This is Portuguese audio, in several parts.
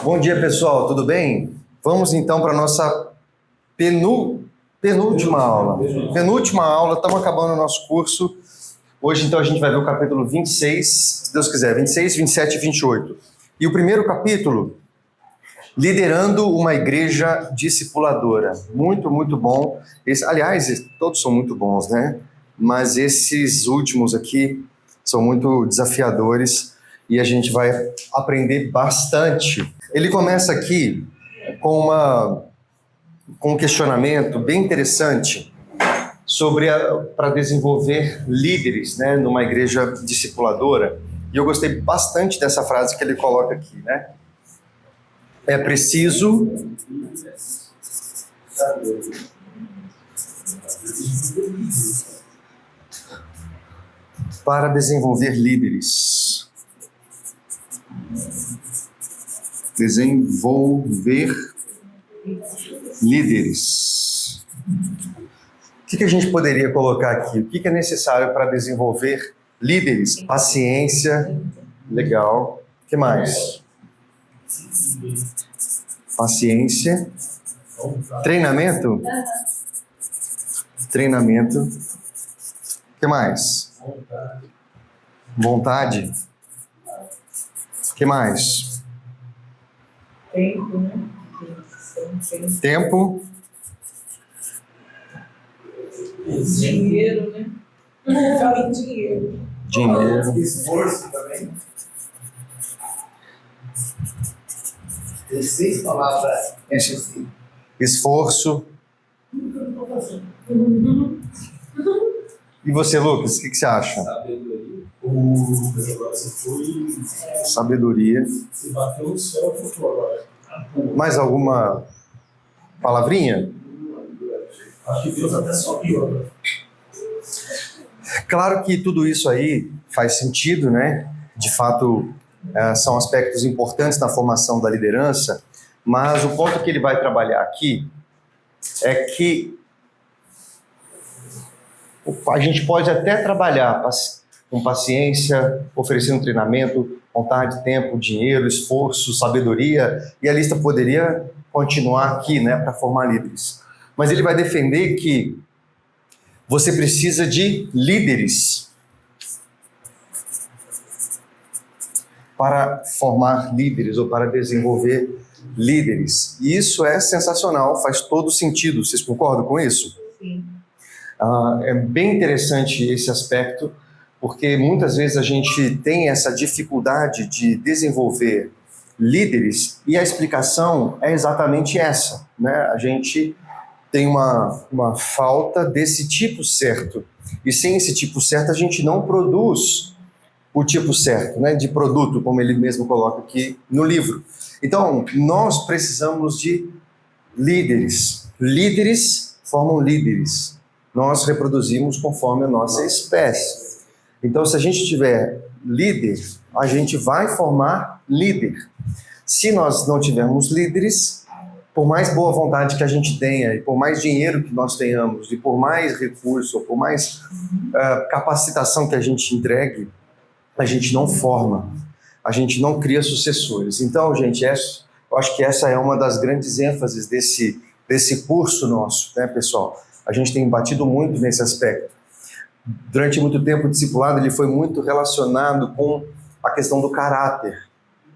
Bom dia, pessoal, tudo bem? Vamos então para a nossa penúltima aula. Penúltima aula, estamos acabando o nosso curso. Hoje, então, a gente vai ver o capítulo 26, se Deus quiser, 26, 27 e 28. E o primeiro capítulo, liderando uma igreja discipuladora. Muito, muito bom. Aliás, todos são muito bons, né? Mas esses últimos aqui são muito desafiadores e a gente vai aprender bastante. Ele começa aqui com um questionamento bem interessante sobre para desenvolver líderes, né, numa igreja discipuladora. E eu gostei bastante dessa frase que ele coloca aqui, né? É preciso para desenvolver líderes. Desenvolver líderes. O que a gente poderia colocar aqui? O que é necessário para desenvolver líderes? Paciência, legal. O que mais? Paciência. Treinamento? Treinamento. O que mais? Vontade. O que mais? Tempo, né? Tempo. Dinheiro, né? Fala em dinheiro. Dinheiro. Esforço também. Tem 6 palavras. Esforço. E você, Lucas, o que você acha? Sabedoria. Você bateu no céu, agora. Mais alguma palavrinha? Acho que Deus até subiu. Claro que tudo isso aí faz sentido, né? De fato, são aspectos importantes na formação da liderança, mas o ponto que ele vai trabalhar aqui é que a gente pode até trabalhar com paciência, oferecendo treinamento, vontade, tempo, dinheiro, esforço, sabedoria, e a lista poderia continuar aqui, né, para formar líderes. Mas ele vai defender que você precisa de líderes para formar líderes ou para desenvolver líderes. E isso é sensacional, faz todo sentido. Vocês concordam com isso? Sim. É bem interessante esse aspecto, porque muitas vezes a gente tem essa dificuldade de desenvolver líderes e a explicação é exatamente essa, né? A gente tem uma falta desse tipo certo. E sem esse tipo certo, a gente não produz o tipo certo, né, de produto, como ele mesmo coloca aqui no livro. Então, nós precisamos de líderes. Líderes formam líderes. Nós reproduzimos conforme a nossa espécie. Então, se a gente tiver líder, a gente vai formar líder. Se nós não tivermos líderes, por mais boa vontade que a gente tenha, e por mais dinheiro que nós tenhamos, e por mais recurso, ou por mais capacitação que a gente entregue, a gente não forma, a gente não cria sucessores. Então, gente, eu acho que essa é uma das grandes ênfases desse curso nosso, né, pessoal? A gente tem batido muito nesse aspecto. Durante muito tempo, o discipulado ele foi muito relacionado com a questão do caráter,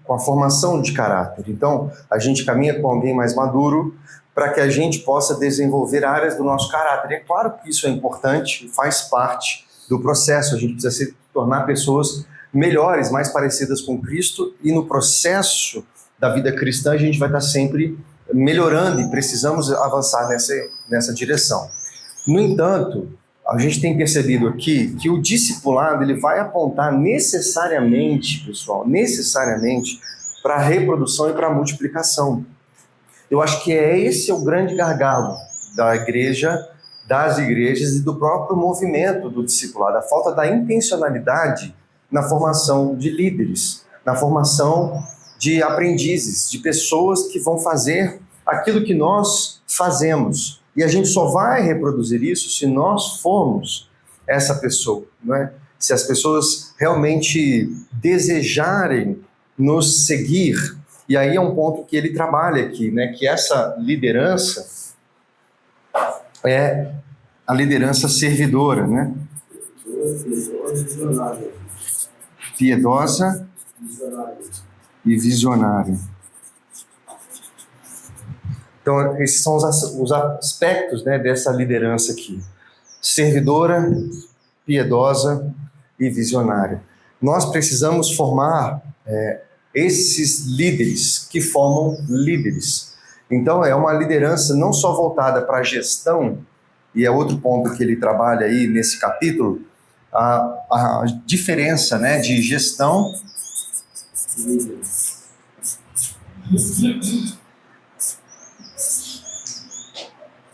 com a formação de caráter. Então, a gente caminha com alguém mais maduro para que a gente possa desenvolver áreas do nosso caráter. E é claro que isso é importante, faz parte do processo. A gente precisa se tornar pessoas melhores, mais parecidas com Cristo, e no processo da vida cristã a gente vai estar sempre melhorando e precisamos avançar nessa direção. No entanto, a gente tem percebido aqui que o discipulado ele vai apontar necessariamente, pessoal, para a reprodução e para a multiplicação. Eu acho que esse é o grande gargalo da igreja, das igrejas e do próprio movimento do discipulado, a falta da intencionalidade na formação de líderes, na formação de aprendizes, de pessoas que vão fazer aquilo que nós fazemos. E a gente só vai reproduzir isso se nós formos essa pessoa, não é? Se as pessoas realmente desejarem nos seguir E aí é um ponto que ele trabalha aqui, né? Que essa liderança é a liderança servidora, né? Piedosa e visionária. Então, esses são os aspectos, né, dessa liderança aqui. Servidora, piedosa e visionária. Nós precisamos formar esses líderes que formam líderes. Então, é uma liderança não só voltada para a gestão, e é outro ponto que ele trabalha aí nesse capítulo, a diferença, né, de gestão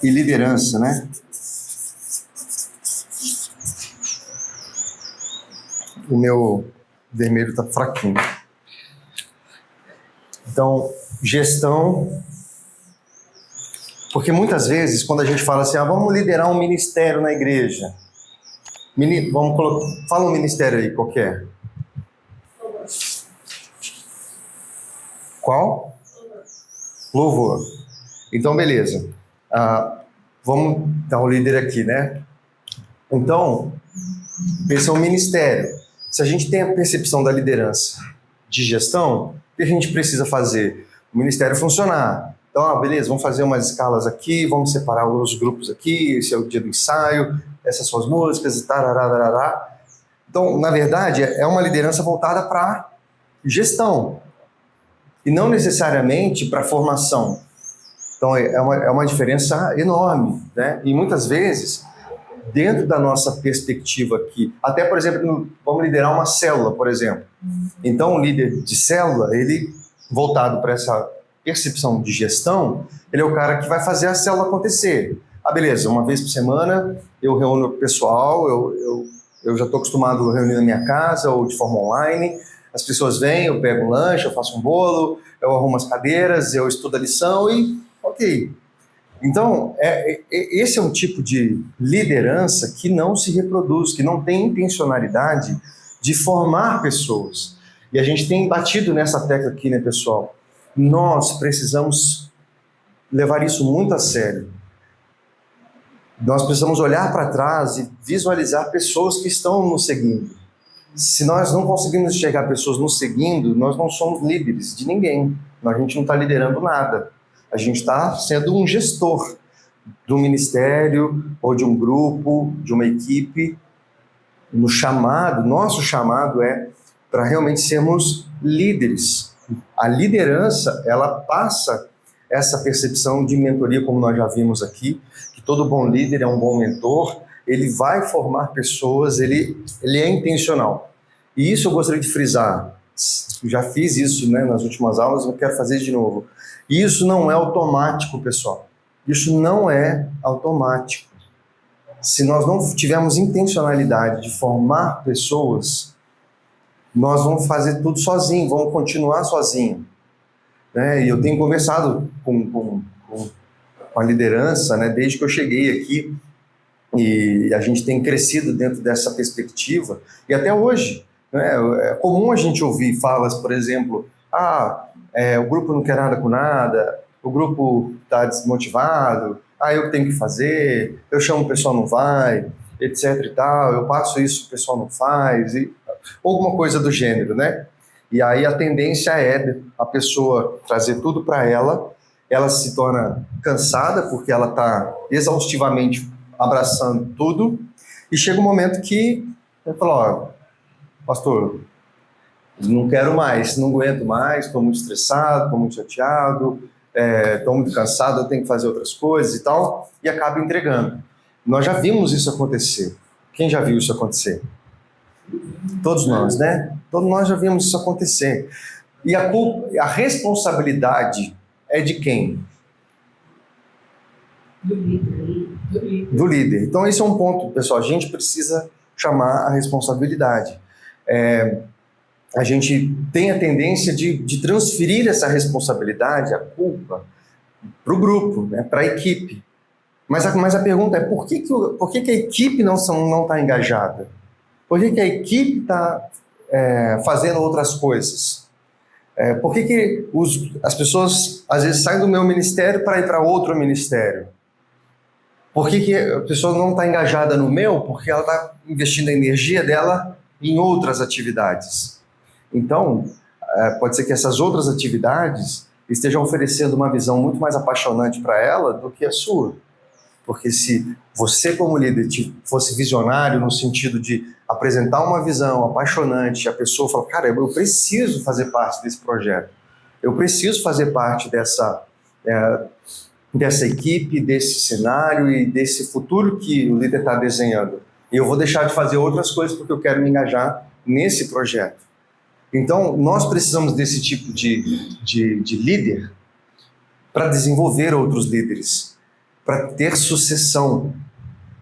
e liderança, né? O meu vermelho está fraquinho. Então, gestão, porque muitas vezes quando a gente fala assim, vamos liderar um ministério na igreja, fala um ministério aí qualquer. Qual? Louvor. Então, beleza. Vamos dar um líder aqui, né? Então, esse é um ministério. Se a gente tem a percepção da liderança de gestão, o que a gente precisa fazer? O ministério funcionar. Então, beleza, vamos fazer umas escalas aqui, vamos separar os grupos aqui, esse é o dia do ensaio, essas são as músicas, e tarará. Então, na verdade, é uma liderança voltada para gestão e não necessariamente para formação. Então, é uma diferença enorme, né? E muitas vezes, dentro da nossa perspectiva aqui, até, por exemplo, vamos liderar uma célula, por exemplo. Então, o líder de célula, ele, voltado para essa percepção de gestão, ele é o cara que vai fazer a célula acontecer. Beleza, uma vez por semana eu reúno o pessoal, eu já estou acostumado a reunir na minha casa ou de forma online, as pessoas vêm, eu pego um lanche, eu faço um bolo, eu arrumo as cadeiras, eu estudo a lição e ok. Então, esse é um tipo de liderança que não se reproduz, que não tem intencionalidade de formar pessoas. E a gente tem batido nessa tecla aqui, né, pessoal? Nós precisamos levar isso muito a sério. Nós precisamos olhar para trás e visualizar pessoas que estão nos seguindo. Se nós não conseguimos enxergar pessoas nos seguindo, nós não somos líderes de ninguém. A gente não está liderando nada. A gente está sendo um gestor do ministério ou de um grupo, de uma equipe. Nosso chamado é para realmente sermos líderes. A liderança, ela passa essa percepção de mentoria, como nós já vimos aqui, que todo bom líder é um bom mentor, ele vai formar pessoas, ele é intencional. E isso eu gostaria de frisar. Eu já fiz isso, né, nas últimas aulas, eu quero fazer de novo. Isso não é automático, pessoal. Isso não é automático. Se nós não tivermos intencionalidade de formar pessoas, nós vamos fazer tudo sozinho, vamos continuar sozinho. Né? E eu tenho conversado com a liderança, né, desde que eu cheguei aqui, e a gente tem crescido dentro dessa perspectiva, e até hoje, né, é comum a gente ouvir falas, por exemplo, o grupo não quer nada com nada, o grupo está desmotivado, eu tenho que fazer, eu chamo o pessoal não vai, etc e tal, eu passo isso, o pessoal não faz, alguma coisa do gênero, né? E aí a tendência é a pessoa trazer tudo para ela se torna cansada porque ela está exaustivamente abraçando tudo, e chega um momento que ela fala, pastor, não quero mais, não aguento mais, estou muito estressado, estou muito chateado, estou muito cansado, eu tenho que fazer outras coisas e tal, e acaba entregando. Nós já vimos isso acontecer. Quem já viu isso acontecer? Todos nós, né? Todos nós já vimos isso acontecer. E a responsabilidade é de quem? Do líder. Então esse é um ponto, pessoal, a gente precisa chamar a responsabilidade. A gente tem a tendência de transferir essa responsabilidade, a culpa, para o grupo, né, para a equipe. Mas a pergunta é, por que a equipe não está engajada? Por que a equipe está fazendo outras coisas? Por que as pessoas às vezes saem do meu ministério para ir para outro ministério? Por que a pessoa não está engajada no meu? Porque ela está investindo a energia dela em outras atividades. Então, pode ser que essas outras atividades estejam oferecendo uma visão muito mais apaixonante para ela do que a sua. Porque se você, como líder, fosse visionário no sentido de apresentar uma visão apaixonante, a pessoa fala, cara, eu preciso fazer parte desse projeto, eu preciso fazer parte dessa equipe, desse cenário e desse futuro que o líder está desenhando. E eu vou deixar de fazer outras coisas porque eu quero me engajar nesse projeto. Então, nós precisamos desse tipo de líder para desenvolver outros líderes, para ter sucessão.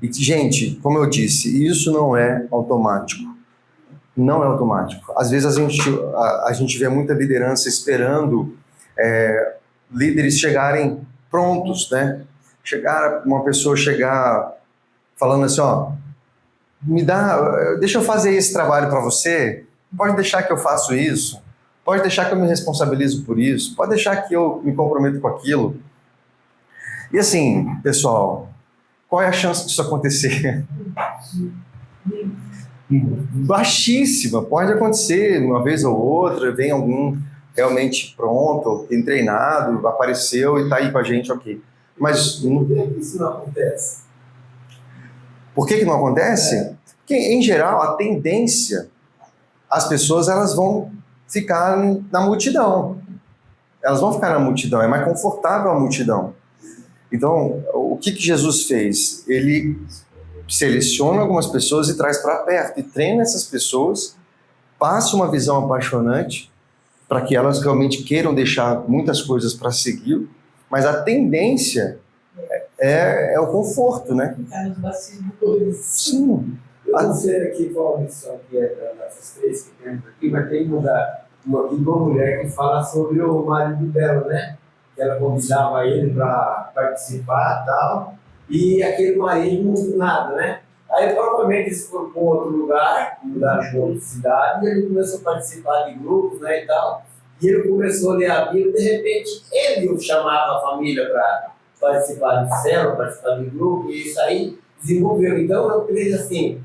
E, gente, como eu disse, isso não é automático. Não é automático. Às vezes a gente vê muita liderança esperando líderes chegarem prontos, né? Uma pessoa chegar falando assim, ó, deixa eu fazer esse trabalho para você, pode deixar que eu faço isso, pode deixar que eu me responsabilizo por isso, pode deixar que eu me comprometo com aquilo. E assim, pessoal, qual é a chance disso acontecer? Baixíssima, pode acontecer uma vez ou outra, vem algum realmente pronto, bem treinado, apareceu e está aí com a gente, ok. Mas por que isso não acontece? Por que não acontece? Porque, em geral, a tendência, as pessoas elas vão ficar na multidão. Elas vão ficar na multidão, é mais confortável a multidão. Então, o que Jesus fez? Ele seleciona algumas pessoas e traz para perto, e treina essas pessoas, passa uma visão apaixonante, para que elas realmente queiram deixar muitas coisas para seguir, mas a tendência é o conforto, né? Ficar nos bastidores. Sim. Eu não sei aqui qual a missão que é dessas três que temos aqui, mas tem uma mulher que fala sobre o marido dela, né? Que ela convidava ele para participar e tal, e aquele marido não nada, né? Aí provavelmente eles foram para outro lugar, mudaram de outra cidade, e ele começou a participar de grupos, né, e tal, e ele começou a ler a Bíblia, de repente ele chamava a família para participar de célula, participar de grupo, e isso aí desenvolveu. Então eu creio assim,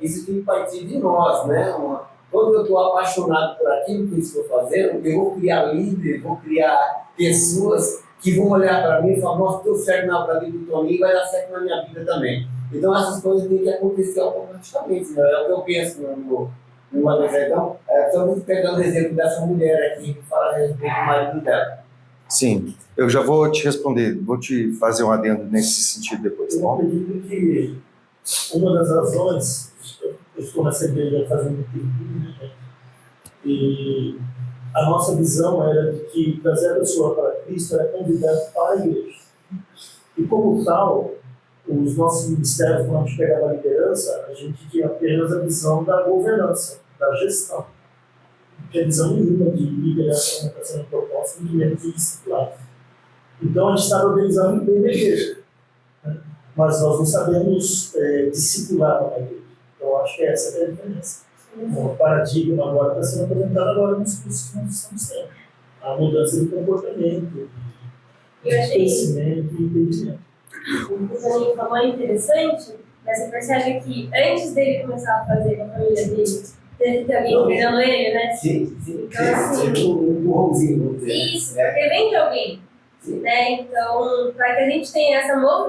isso tem que partir de nós, né? Quando eu estou apaixonado por aquilo que eu estou fazendo, eu vou criar líderes, vou criar pessoas que vão olhar para mim e falar, nossa, deu certo na vida do Toninho, vai dar certo na minha vida também. Então essas coisas têm que acontecer automaticamente, né? É o que eu penso numa vez. Então, estamos pegando o exemplo dessa mulher aqui que fala a respeito do marido dela. Sim, eu já vou te responder, vou te fazer um adendo nesse sentido depois, tá Eu bom? acredito que uma das razões, eu estou na CBI fazendo um tempinho, né, gente? E a nossa visão era de que trazer a pessoa para Cristo era convidar para a igreja. E como tal, os nossos ministérios, quando a gente pegava a liderança, a gente tinha apenas a visão da governança, da gestão. Não tinha visão nenhuma de liderança não está sendo proposta, de menos de discipulado. Então a gente estava organizando bem a igreja, né? Mas nós não sabemos discipular uma igreja. Então acho que essa é a diferença. O paradigma agora está sendo apresentado agora nos cursos que nós estamos tendo. A mudança de comportamento, de crescimento e entendimento. O que o Toninho falou é interessante, mas você percebe que antes dele começar a fazer com a família dele, teve que ter alguém cuidando ele, né? Sim. Então, assim, Um empurrãozinho, vamos dizer. isso, porque vem de alguém, né? Então, para que a gente tenha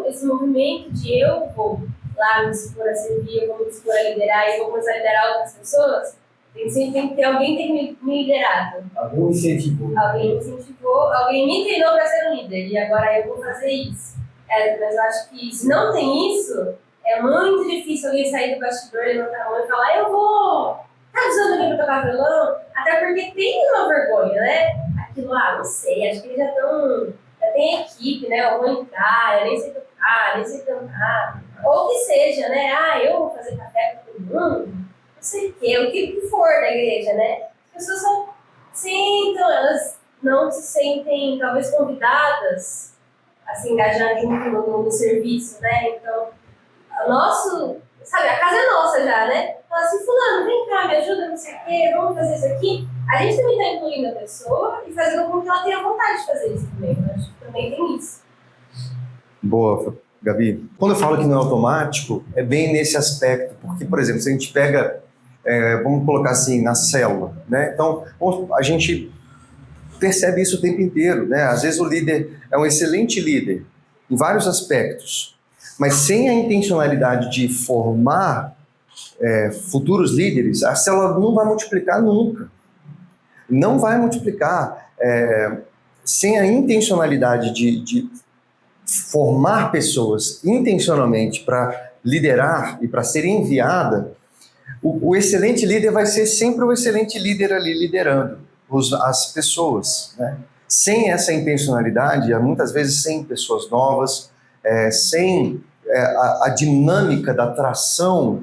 esse movimento de eu vou lá me dispor a servir, eu vou me dispor a liderar e vou começar a liderar outras pessoas, tem que ter alguém que tem me liderado. Algum incentivo. Alguém me incentivou, alguém me treinou para ser um líder e agora eu vou fazer isso. Mas eu acho que se não tem isso, é muito difícil alguém sair do bastidor, levantar a mão e falar, eu vou, tá usando alguém para tocar violão? Até porque tem uma vergonha, né? Aquilo, não sei, acho que eles já tem equipe, né? Eu vou entrar, eu nem sei tocar, nem sei cantar. Ou que seja, né? Eu vou fazer café para todo mundo, não sei o que for da igreja, né? As pessoas só sentam, elas não se sentem, talvez, convidadas a se engajar junto no serviço, né? Então, a casa é nossa já, né? Fala assim, fulano, vem cá, me ajuda, não sei o quê, vamos fazer isso aqui. a gente também está incluindo a pessoa e fazendo com que ela tenha vontade de fazer isso também. Eu acho que também tem isso. Boa, Gabi. Quando eu falo que não é automático, é bem nesse aspecto, porque, por exemplo, se a gente pega, vamos colocar assim, na célula, né? Então, a gente percebe isso o tempo inteiro, né? Às vezes o líder é um excelente líder em vários aspectos, mas sem a intencionalidade de formar futuros líderes, a célula não vai multiplicar nunca. Não vai multiplicar. Sem a intencionalidade de formar pessoas intencionalmente para liderar e para ser enviada, o excelente líder vai ser sempre o excelente líder ali liderando as pessoas, né? Sem essa intencionalidade, muitas vezes sem pessoas novas, sem a dinâmica da atração,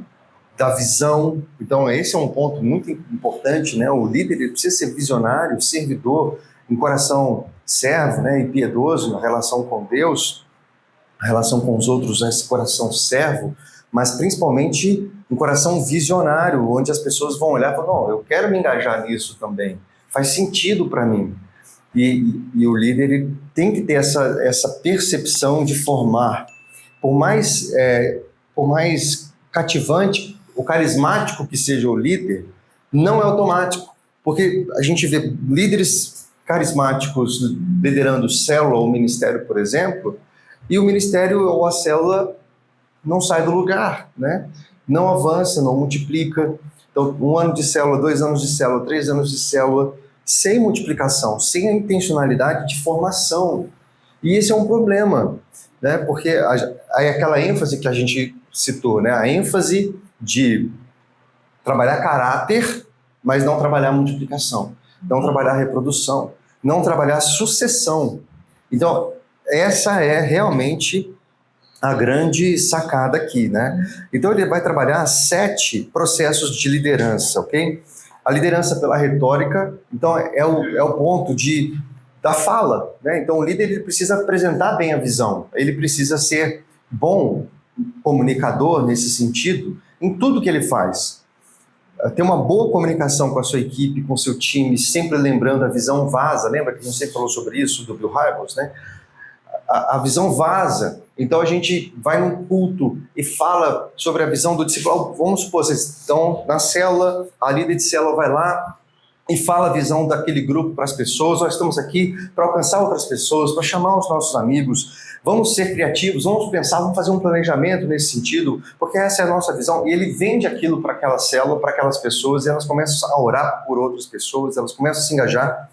da visão. Então esse é um ponto muito importante, né? O líder ele precisa ser visionário, servidor, um coração servo, né, e piedoso na relação com Deus, a relação com os outros, esse coração servo, mas principalmente um coração visionário, onde as pessoas vão olhar e falar, não, eu quero me engajar nisso também, faz sentido para mim. E o líder ele tem que ter essa percepção de formar. Por mais cativante, o carismático que seja o líder, não é automático, porque a gente vê líderes carismáticos liderando célula ou ministério, por exemplo, e o ministério ou a célula não sai do lugar, né? Não avança, não multiplica. Então, 1 ano de célula, 2 anos de célula, 3 anos de célula, sem multiplicação, sem a intencionalidade de formação. E esse é um problema, né? Porque aí aquela ênfase que a gente citou, né? A ênfase de trabalhar caráter, mas não trabalhar multiplicação, não trabalhar reprodução, não trabalhar sucessão. Então, essa é realmente a grande sacada aqui, né? Então, ele vai trabalhar 7 processos de liderança, ok? A liderança pela retórica, então, é o ponto da fala, né? Então, o líder ele precisa apresentar bem a visão, ele precisa ser bom comunicador nesse sentido, em tudo que ele faz. Ter uma boa comunicação com a sua equipe, com o seu time, sempre lembrando a visão vaza. Lembra que a gente sempre falou sobre isso, do Bill Hybels, né? A visão vaza. Então a gente vai num culto e fala sobre a visão do discípulo. Vamos supor, vocês estão na célula, a líder de célula vai lá e fala a visão daquele grupo para as pessoas. Nós estamos aqui para alcançar outras pessoas, para chamar os nossos amigos. Vamos ser criativos, vamos pensar, vamos fazer um planejamento nesse sentido, porque essa é a nossa visão. E ele vende aquilo para aquela célula, para aquelas pessoas, e elas começam a orar por outras pessoas, elas começam a se engajar.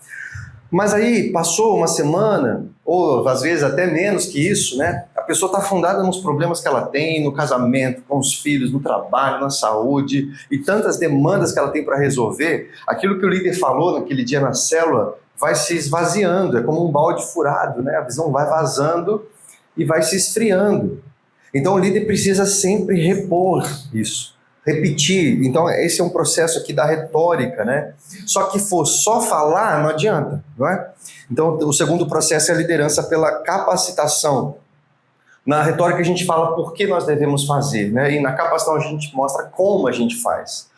Mas aí passou uma semana, ou às vezes até menos que isso, né? A pessoa está afundada nos problemas que ela tem, no casamento, com os filhos, no trabalho, na saúde, e tantas demandas que ela tem para resolver. Aquilo que o líder falou naquele dia na célula vai se esvaziando, é como um balde furado, né? A visão vai vazando e vai se esfriando. Então o líder precisa sempre repor isso, repetir. Então esse é um processo aqui da retórica, né? Só que for só falar, não adianta, não é? Então o segundo processo é a liderança pela capacitação. Na retórica a gente fala por que nós devemos fazer, né? E na capacitação a gente mostra como a gente faz.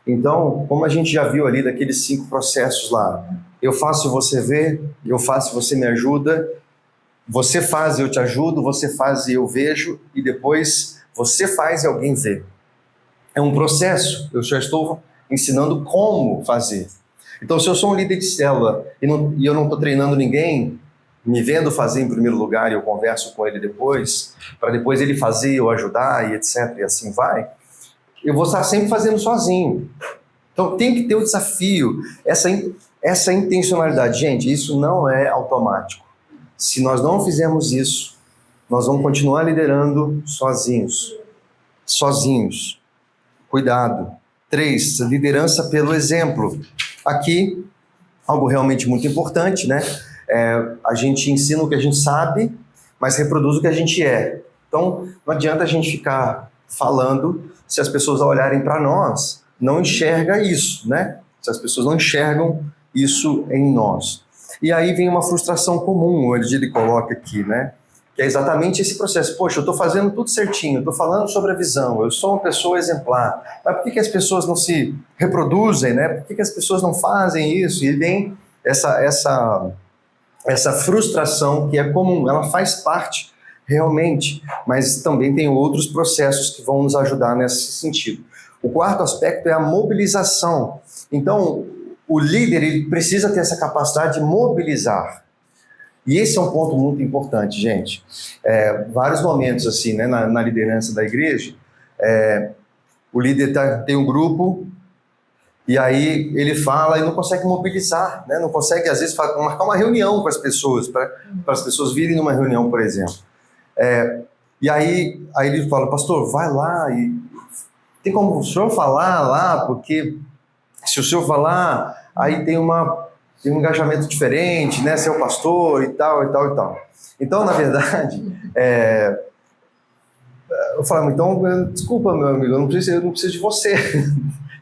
Então, como a gente já viu ali daqueles 5 processos lá, eu faço e você vê, eu faço e você me ajuda, você faz e eu te ajudo, você faz e eu vejo, e depois você faz e alguém vê. É um processo, eu já estou ensinando como fazer. Então, se eu sou um líder de célula e eu não estou treinando ninguém, me vendo fazer em primeiro lugar e eu converso com ele depois, para depois ele fazer, eu ajudar e etc, e assim vai, eu vou estar sempre fazendo sozinho. Então, tem que ter o desafio, essa intencionalidade. Gente, isso não é automático. Se nós não fizermos isso, nós vamos continuar liderando sozinhos. Sozinhos. Cuidado. 3, liderança pelo exemplo. Aqui, algo realmente muito importante, né? A gente ensina o que a gente sabe, mas reproduz o que a gente é. Então, não adianta a gente ficar falando se as pessoas ao olharem para nós não enxergam isso, né? Se as pessoas não enxergam isso em nós. E aí vem uma frustração comum, onde ele coloca aqui, né? que é exatamente esse processo. Poxa, eu estou fazendo tudo certinho, estou falando sobre a visão, eu sou uma pessoa exemplar, mas por que as pessoas não se reproduzem, né? Por que as pessoas não fazem isso? E vem essa frustração que é comum, ela faz parte realmente, mas também tem outros processos que vão nos ajudar nesse sentido. O quarto aspecto é a mobilização. Então, o líder ele precisa ter essa capacidade de mobilizar. E esse é um ponto muito importante, gente. Vários momentos assim, né, na liderança da igreja, o líder tem um grupo e aí ele fala e não consegue mobilizar, né? Não consegue, às vezes, marcar uma reunião com as pessoas, para as pessoas virem numa reunião, por exemplo. E aí ele fala, pastor, vai lá e tem como o senhor falar lá, porque se o senhor falar, aí tem um engajamento diferente, né? Ser o pastor e tal, e tal, e tal. Então, na verdade, eu falo, então, desculpa, meu amigo, eu não preciso de você.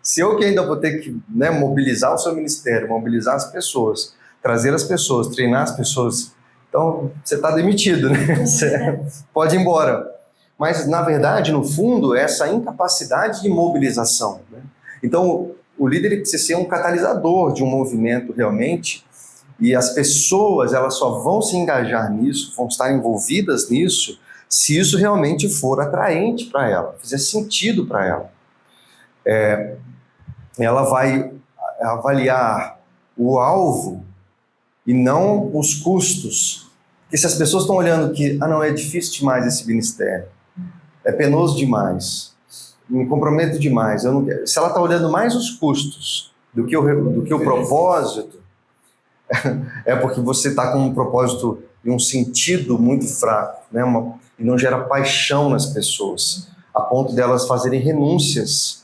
Se eu que ainda vou ter que, né, mobilizar o seu ministério, mobilizar as pessoas, trazer as pessoas, treinar as pessoas, então você está demitido, né? Você pode ir embora. Mas, na verdade, no fundo, é essa incapacidade de mobilização, né? Então, o líder precisa ser um catalisador de um movimento realmente, e as pessoas elas só vão se engajar nisso, vão estar envolvidas nisso, se isso realmente for atraente para ela, fizer sentido para ela. Ela vai avaliar o alvo e não os custos. Porque se as pessoas estão olhando que, não, é difícil demais esse ministério, é penoso demais, me comprometo demais, eu não quero. Se ela está olhando mais os custos do que o propósito, é porque você está com um propósito e um sentido muito fraco, né? E não gera paixão nas pessoas, a ponto delas fazerem renúncias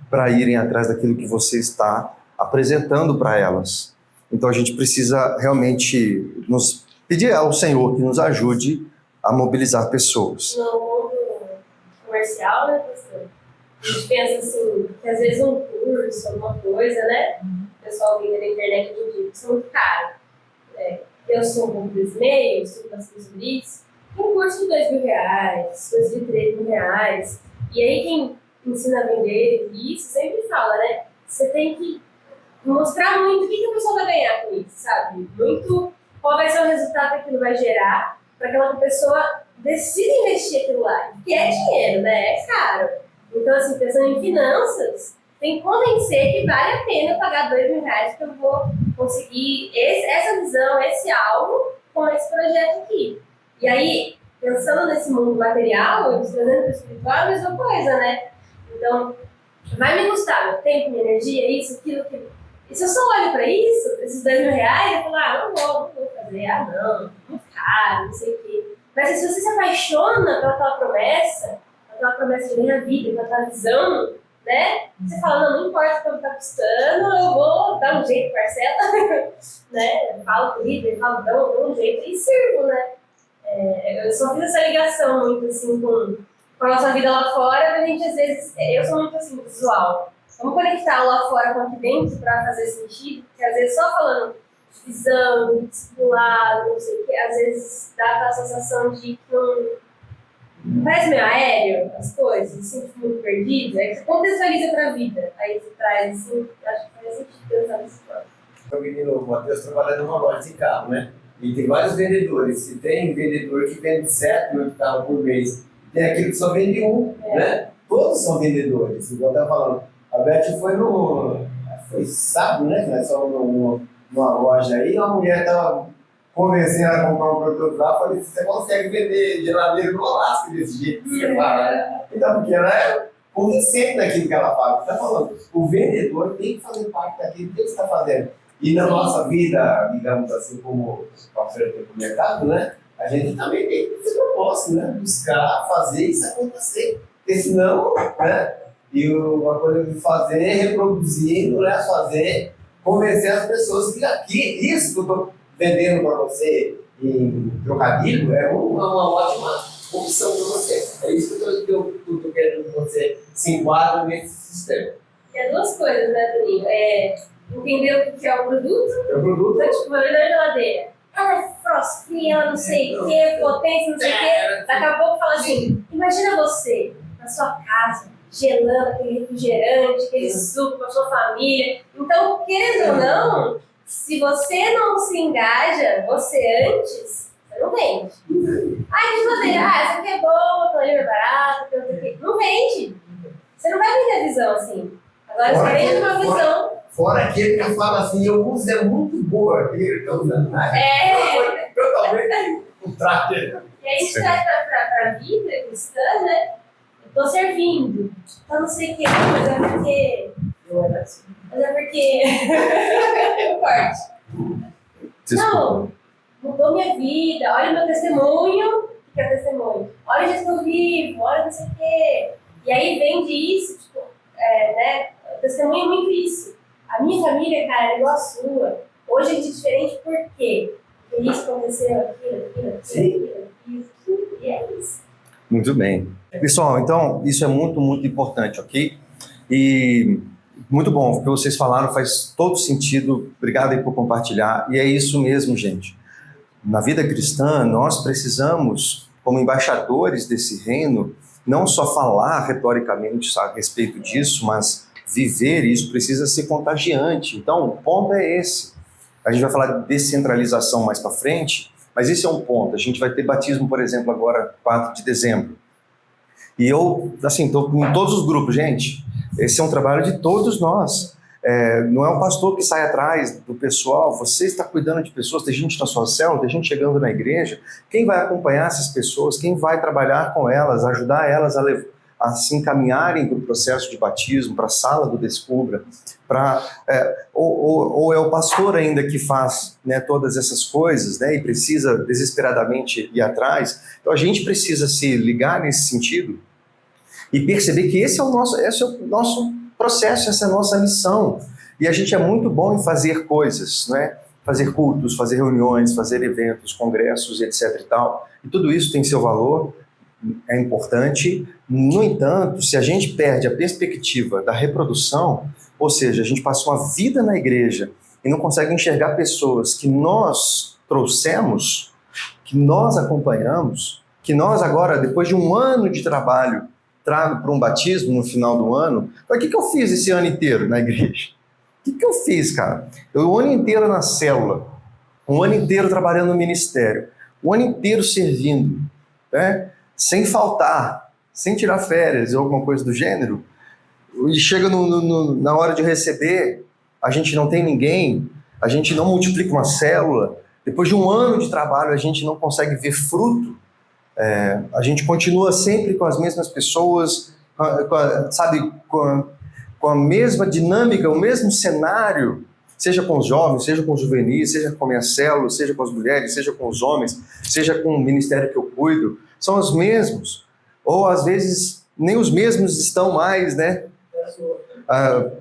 para irem atrás daquilo que você está apresentando para elas. Então a gente precisa realmente pedir ao Senhor que nos ajude a mobilizar pessoas. No mundo comercial, né, pastor? A gente pensa assim, que às vezes um curso, alguma coisa, né? O pessoal vem na internet hoje em dia, isso é muito caro. Eu sou um pouco desse meio, estudo bastante sobre isso. Um curso de R$2.000, coisa de R$3.000. E aí quem ensina a vender isso sempre fala, né? Você tem que mostrar muito o que a pessoa vai ganhar com isso, sabe? Muito qual vai ser o resultado que aquilo vai gerar para que aquela pessoa decida investir aquilo lá. Porque é dinheiro, né? É caro. Então, assim, pensando em finanças, tem que convencer que vale a pena eu pagar R$2.000 que eu vou conseguir essa visão, esse alvo com esse projeto aqui. E aí, pensando nesse mundo material, trazendo para o espiritual, é a mesma coisa, né? Então, vai me custar meu tempo, minha energia, isso, aquilo. E se eu só olho para isso, esses R$2.000, eu falo, não vou fazer, não, muito caro, não sei o quê. Mas se você se apaixona pela tua promessa de ganhar vida, pela tua visão, né? Você fala, não importa quanto tá custando, eu vou dar um jeito, parcela, né? Falo com o líder, falo, dou um jeito e sirvo, né? Eu só fiz essa ligação muito assim com a nossa vida lá fora, mas a gente às vezes, eu sou muito assim, visual. Vamos conectar lá fora com aqui dentro para fazer sentido, porque às vezes só falando de visão, de discipulado, não sei o que, às vezes dá aquela sensação de que parece meio aéreo as coisas, assim, tipo, muito perdido, aí você contextualiza para a vida, aí você traz assim, acho que faz sentido pensar nesse plano. O menino Matheus trabalha numa loja de carro, né? E tem vários vendedores. E tem vendedor que vende 7 mil carros por mês. Tem aquele que só vende um, né? Todos são vendedores. Igual eu estava falando. A Beth foi sábado, né? Nós fomos numa loja aí, uma mulher estava convencendo ela a comprar um produto lá. Falei, você consegue vender geladeira no Alasca desse jeito que você fala, né? Então, porque ela é convincente daquilo que ela fala. Está falando, o vendedor tem que fazer parte daquilo que ele está fazendo. E na nossa vida, digamos assim, como parceiro do mercado, né? A gente também tem que ser propósito, né? Buscar fazer isso acontecer. Porque senão, né? E uma coisa de fazer, reproduzindo, né? Fazer, convencer as pessoas que aqui, isso que eu estou vendendo para você em trocadilho, é uma ótima opção para você. É isso que eu estou querendo que você se enquadre nesse sistema. E as duas coisas, né, Toninho? Entender o que é o produto. É o produto. Então, tipo, uma geladeira. Ela é frostinha, ela não sei o que, potência, não sei o que. Daqui a pouco fala assim, imagina você na sua casa, gelando aquele refrigerante, aquele suco com a sua família. Então, querendo ou não, se você não se engaja, você antes, você não vende. Aí você vender, essa aqui é boa, aquela ali é barata, não vende. Você não vai vender a visão assim. Agora você vende uma visão. Fora aquele que fala assim, eu uso é muito boa, aquele que tá usando nada. Totalmente o trator. E aí a gente traz pra vida cristã, né? Eu tô servindo, eu não sei o que, mas é porque... Mas é porque... Não, mudou minha vida, olha o meu testemunho. O que é testemunho? Olha onde eu estou vivo, olha não sei o quê. E aí vende isso, tipo, né? O testemunho é muito isso. A minha família, cara, é igual a sua. Hoje a gente é diferente por quê? Porque isso aconteceu, aquilo, e é isso. Muito bem. Pessoal, então, isso é muito, muito importante, ok? E muito bom, o que vocês falaram faz todo sentido. Obrigado aí por compartilhar. E é isso mesmo, gente. Na vida cristã, nós precisamos, como embaixadores desse reino, não só falar retoricamente a respeito disso, mas viver isso precisa ser contagiante. Então, o ponto é esse. A gente vai falar de descentralização mais para frente, mas esse é um ponto. A gente vai ter batismo, por exemplo, agora, 4 de dezembro. E eu, assim, estou em todos os grupos, gente. Esse é um trabalho de todos nós. Não é o pastor que sai atrás do pessoal, você está cuidando de pessoas, tem gente na sua célula, tem gente chegando na igreja. Quem vai acompanhar essas pessoas? Quem vai trabalhar com elas, ajudar elas a se encaminharem para o processo de batismo, para a sala do Descubra, ou é o pastor ainda que faz, né, todas essas coisas, né, e precisa desesperadamente ir atrás. Então a gente precisa se ligar nesse sentido e perceber que esse é o nosso processo, essa é a nossa missão. E a gente é muito bom em fazer coisas, né? Fazer cultos, fazer reuniões, fazer eventos, congressos, etc. e tal. E tudo isso tem seu valor, é importante. No entanto, se a gente perde a perspectiva da reprodução, ou seja, a gente passa uma vida na igreja e não consegue enxergar pessoas que nós trouxemos, que nós acompanhamos, que nós agora, depois de um ano de trabalho, trago para um batismo no final do ano. O que eu fiz esse ano inteiro na igreja? O que eu fiz, cara? Eu o ano inteiro na célula, um ano inteiro trabalhando no ministério, o ano inteiro servindo, né? Sem faltar, sem tirar férias ou alguma coisa do gênero. E chega na hora de receber, a gente não tem ninguém, a gente não multiplica uma célula. Depois de um ano de trabalho, a gente não consegue ver fruto. A gente continua sempre com as mesmas pessoas, com a mesma dinâmica, o mesmo cenário, seja com os jovens, seja com os juvenis, seja com a minha célula, seja com as mulheres, seja com os homens, seja com o ministério que eu cuido, são os mesmos. Ou às vezes nem os mesmos estão mais, né?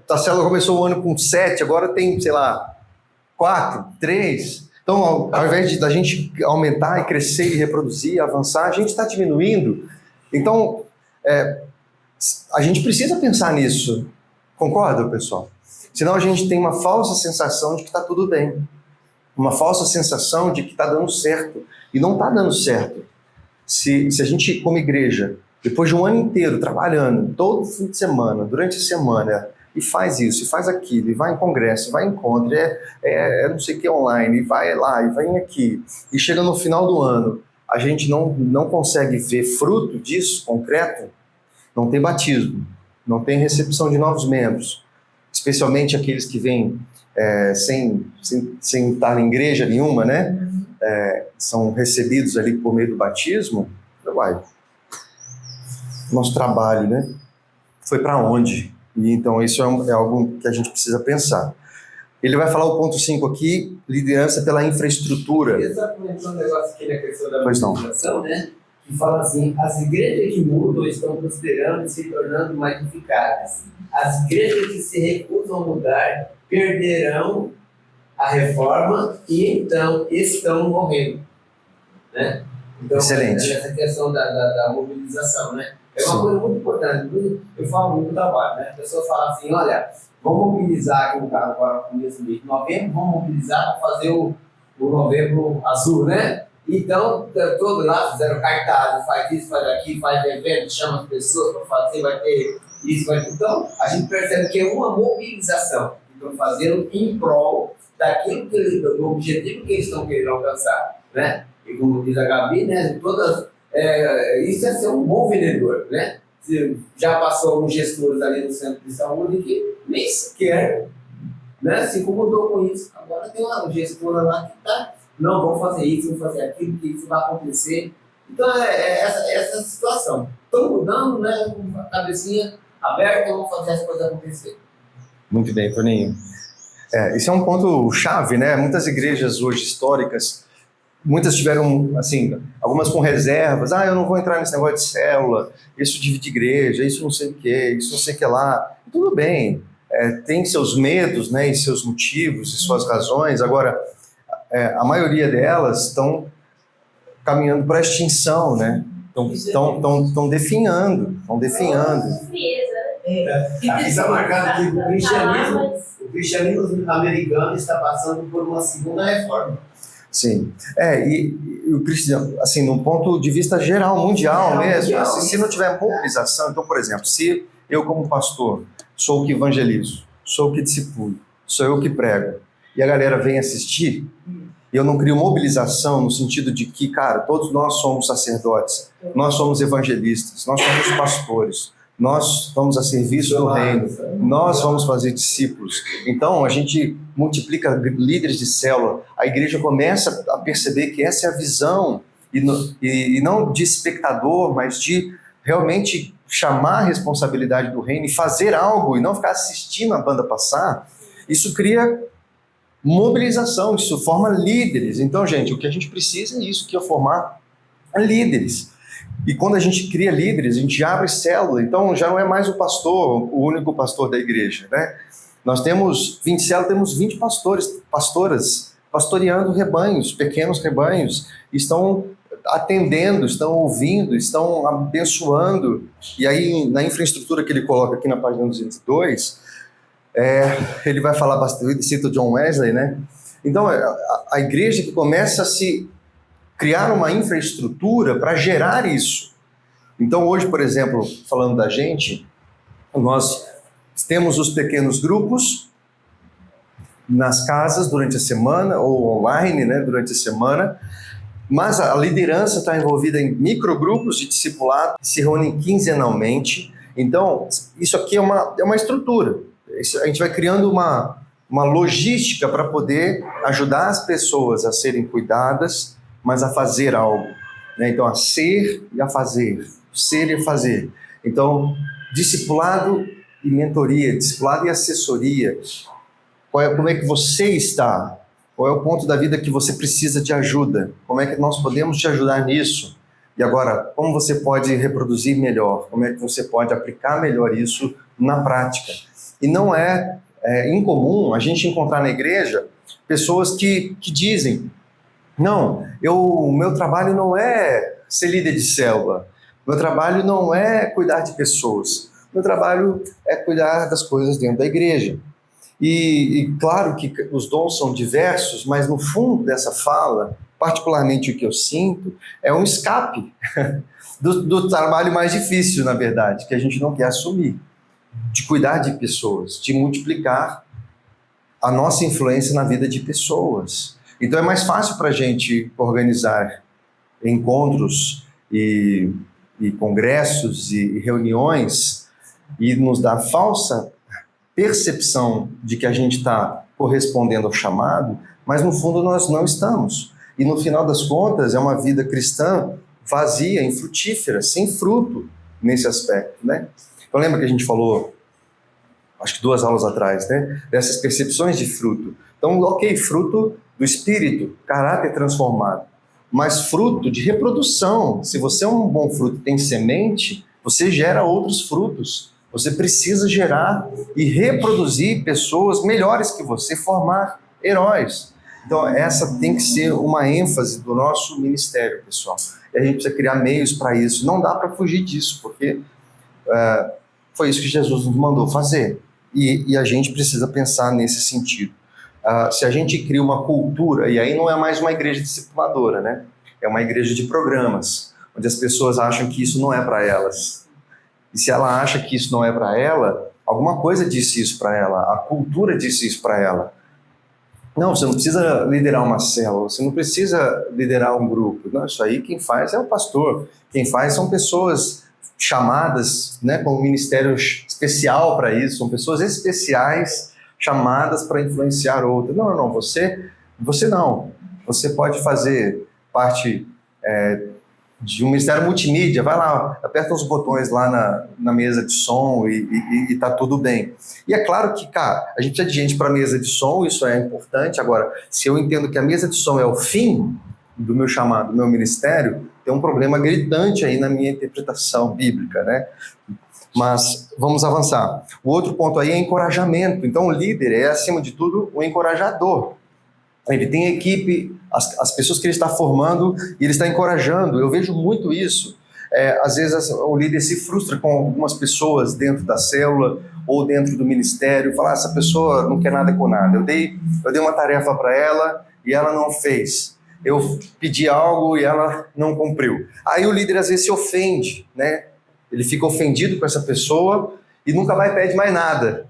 A célula começou o ano com 7, agora tem, sei lá, 4, 3... Então, ao invés da gente aumentar e crescer e reproduzir, avançar, a gente está diminuindo. Então, a gente precisa pensar nisso. Concorda, pessoal? Senão a gente tem uma falsa sensação de que está tudo bem. Uma falsa sensação de que está dando certo. E não está dando certo. Se a gente, como igreja, depois de um ano inteiro trabalhando, todo fim de semana, durante a semana, e faz isso, e faz aquilo, e vai em congresso, vai em encontro, não sei o que online, e vai lá, e vai aqui, e chega no final do ano, a gente não consegue ver fruto disso, concreto, não tem batismo, não tem recepção de novos membros, especialmente aqueles que vêm sem estar em igreja nenhuma, né? São recebidos ali por meio do batismo. Nosso trabalho, né? Foi para onde? E então isso é algo que a gente precisa pensar. Ele vai falar o ponto 5 aqui, liderança pela infraestrutura. Exatamente um negócio aqui na questão da Pois não. mobilização, né? Que fala assim, as igrejas que mudam estão prosperando e se tornando mais eficazes. As igrejas que se recusam a mudar perderão a reforma e então estão morrendo, né? Então, Excelente. Essa questão da mobilização, né? É uma Sim. coisa muito importante. Eu falo muito do trabalho, né? A pessoa fala assim, olha, vamos mobilizar aqui no carro agora no mês de novembro, vamos mobilizar para fazer Novembro Azul, né? Então, todos lá fizeram cartazes, faz isso, faz aquilo, faz evento, chama as pessoas para fazer, vai ter isso, vai ter... Então, a gente percebe que é uma mobilização que estão fazendo em prol daquilo do objetivo que eles estão querendo alcançar, né? E como diz a Gabi, né? Isso é ser um bom vendedor, né? Já passou alguns gestores ali no centro de saúde que nem sequer, né, se incomodou com isso. Agora tem uma gestora lá que está, não, vamos fazer isso, vamos fazer aquilo, que isso vai acontecer. Então essa situação. Estão mudando, né, com a cabecinha aberta, vamos fazer as coisas acontecer. Muito bem, Toninho. Esse é um ponto chave, né? Muitas igrejas hoje históricas, muitas tiveram, assim, algumas com reservas. Eu não vou entrar nesse negócio de célula, isso divide igreja, isso não sei o que, isso não sei o que lá. Tudo bem, tem seus medos, né, e seus motivos e suas razões. Agora, a maioria delas estão caminhando para a extinção, né? Estão definhando. Aqui está marcado que o cristianismo americano está passando por uma segunda reforma. Sim, e o cristianismo, assim, num ponto de vista geral, mundial mesmo, assim, se não tiver mobilização, então, por exemplo, se eu como pastor sou o que evangelizo, sou o que discipulo, sou eu que prego, e a galera vem assistir, e eu não crio mobilização no sentido de que, cara, todos nós somos sacerdotes, nós somos evangelistas, nós somos pastores, nós estamos a serviço do reino, nós vamos fazer discípulos. Então, a gente multiplica líderes de célula, a igreja começa a perceber que essa é a visão, e não de espectador, mas de realmente chamar a responsabilidade do reino e fazer algo, e não ficar assistindo a banda passar. Isso cria mobilização, isso forma líderes. Então, gente, o que a gente precisa é isso, que é formar líderes. E quando a gente cria líderes, a gente abre célula, então já não é mais o pastor, o único pastor da igreja, né? Nós temos 20 células, temos 20 pastoras, pastoreando rebanhos, pequenos rebanhos, estão atendendo, estão ouvindo, estão abençoando. E aí, na infraestrutura que ele coloca aqui na página 202, ele vai falar bastante, ele cita o John Wesley, né? Então, a igreja que começa a se criar uma infraestrutura para gerar isso. Então, hoje, por exemplo, falando da gente, nós temos os pequenos grupos nas casas durante a semana, ou online, né, durante a semana, mas a liderança está envolvida em microgrupos de discipulado, que se reúnem quinzenalmente. Então, isso aqui é uma estrutura. A gente vai criando uma logística para poder ajudar as pessoas a serem cuidadas, mas a fazer algo, né? Então, a ser e a fazer, ser e fazer. Então, discipulado e mentoria, discipulado e assessoria. Como é que você está? Qual é o ponto da vida que você precisa de ajuda? Como é que nós podemos te ajudar nisso? E agora, como você pode reproduzir melhor? Como é que você pode aplicar melhor isso na prática? E não é incomum a gente encontrar na igreja pessoas que dizem: não, o meu trabalho não é ser líder de célula, meu trabalho não é cuidar de pessoas, meu trabalho é cuidar das coisas dentro da igreja. E claro que os dons são diversos, mas no fundo dessa fala, particularmente o que eu sinto, é um escape do trabalho mais difícil, na verdade, que a gente não quer assumir, de cuidar de pessoas, de multiplicar a nossa influência na vida de pessoas. Então é mais fácil para a gente organizar encontros e congressos e reuniões e nos dar falsa percepção de que a gente está correspondendo ao chamado, mas no fundo nós não estamos. E no final das contas é uma vida cristã vazia, infrutífera, sem fruto nesse aspecto, né? Então lembra que a gente falou, acho que 2 aulas atrás, né? Dessas percepções de fruto. Então, ok, fruto do espírito, caráter transformado, mas fruto de reprodução. Se você é um bom fruto e tem semente, você gera outros frutos. Você precisa gerar e reproduzir pessoas melhores que você, formar heróis. Então, essa tem que ser uma ênfase do nosso ministério, pessoal. E a gente precisa criar meios para isso. Não dá para fugir disso, porque foi isso que Jesus nos mandou fazer. E a gente precisa pensar nesse sentido. se a gente cria uma cultura, e aí não é mais uma igreja discipuladora, né? É uma igreja de programas, onde as pessoas acham que isso não é para elas. E se ela acha que isso não é para ela, alguma coisa disse isso para ela, a cultura disse isso para ela. Não, você não precisa liderar uma célula, você não precisa liderar um grupo. Não, isso aí quem faz é o pastor. Quem faz são pessoas chamadas, né, com um ministério especial para isso, são pessoas especiais chamadas para influenciar outras. Não, você não. Você pode fazer parte de um ministério multimídia, vai lá, aperta os botões lá na mesa de som e tá tudo bem. E é claro que, cara, a gente precisa de gente para mesa de som, isso é importante. Agora, se eu entendo que a mesa de som é o fim do meu chamado, do meu ministério, tem um problema gritante aí na minha interpretação bíblica, né? Mas vamos avançar. O outro ponto aí é encorajamento. Então, o líder é, acima de tudo, o encorajador. Ele tem a equipe, as pessoas que ele está formando e ele está encorajando. Eu vejo muito isso. Às vezes o líder se frustra com algumas pessoas dentro da célula ou dentro do ministério. Fala, essa pessoa não quer nada com nada. Eu dei uma tarefa para ela e ela não fez. Eu pedi algo e ela não cumpriu. Aí o líder às vezes se ofende, né? Ele fica ofendido com essa pessoa e nunca vai pedir mais nada.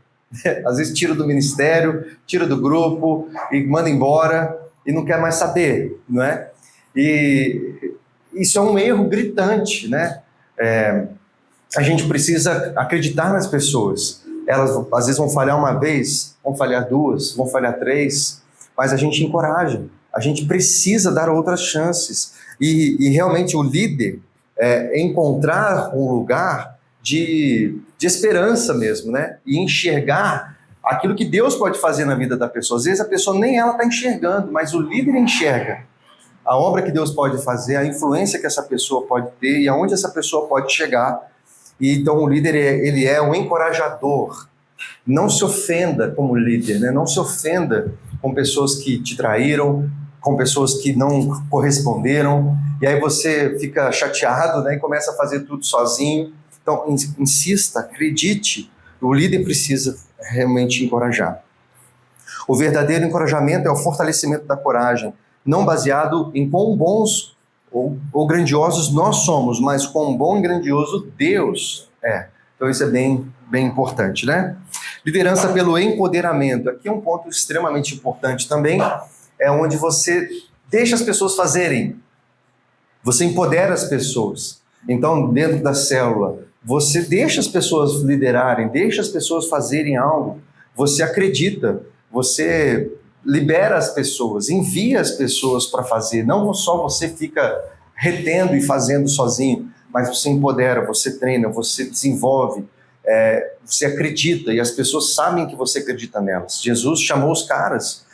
Às vezes tira do ministério, tira do grupo e manda embora e não quer mais saber, não é? E isso é um erro gritante, né? A gente precisa acreditar nas pessoas. Elas às vezes vão falhar uma vez, vão falhar duas, vão falhar três, mas a gente encoraja. A gente precisa dar outras chances. E realmente o líder encontrar um lugar de esperança mesmo, né? E enxergar aquilo que Deus pode fazer na vida da pessoa. Às vezes a pessoa nem ela está enxergando, mas o líder enxerga a obra que Deus pode fazer, a influência que essa pessoa pode ter e aonde essa pessoa pode chegar. E então o líder ele é um encorajador. Não se ofenda como líder, né? Não se ofenda com pessoas que te traíram, com pessoas que não corresponderam, e aí você fica chateado, né? E começa a fazer tudo sozinho. Então, insista, acredite, o líder precisa realmente encorajar. O verdadeiro encorajamento é o fortalecimento da coragem, não baseado em quão bons ou grandiosos nós somos, mas quão bom e grandioso Deus é. Então, isso é bem importante, né? Liderança pelo empoderamento. Aqui é um ponto extremamente importante também, é onde você deixa as pessoas fazerem. Você empodera as pessoas. Então, dentro da célula, você deixa as pessoas liderarem, deixa as pessoas fazerem algo, você acredita, você libera as pessoas, envia as pessoas para fazer, não só você fica retendo e fazendo sozinho, mas você empodera, você treina, você desenvolve, você acredita e as pessoas sabem que você acredita nelas. Jesus chamou os caras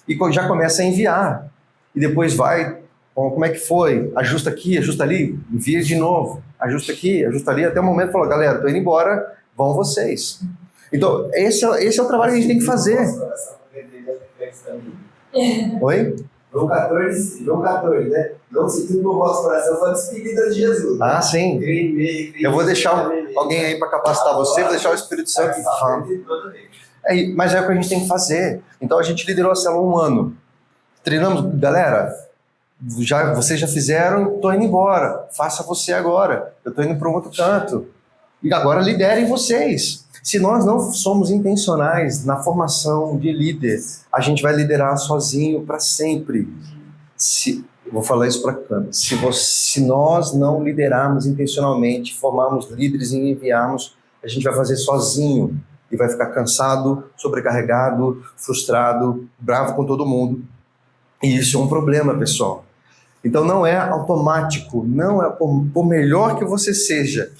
e já começa a enviar, e depois vai, como é que foi? Ajusta aqui, ajusta ali, envia de novo, ajusta aqui, ajusta ali, até o momento falou, galera, tô indo embora, vão vocês. Então, esse é o trabalho que a gente tem que fazer. Oi? João 14, né? Não se tudo no vosso coração, foi a despedida de Jesus. Ah, sim. Eu vou deixar alguém aí para capacitar você, vou deixar o Espírito Santo falar. Mas é o que a gente tem que fazer. Então a gente liderou a célula 1 ano. Treinamos, galera, vocês já fizeram, estou indo embora. Faça você agora. Eu estou indo para um outro canto. E agora liderem vocês. Se nós não somos intencionais na formação de líder, a gente vai liderar sozinho para sempre. Vou falar isso para a câmera. Se nós não liderarmos intencionalmente, formarmos líderes e enviarmos, a gente vai fazer sozinho e vai ficar cansado, sobrecarregado, frustrado, bravo com todo mundo. E isso é um problema, pessoal. Então não é automático, não é por melhor que você seja,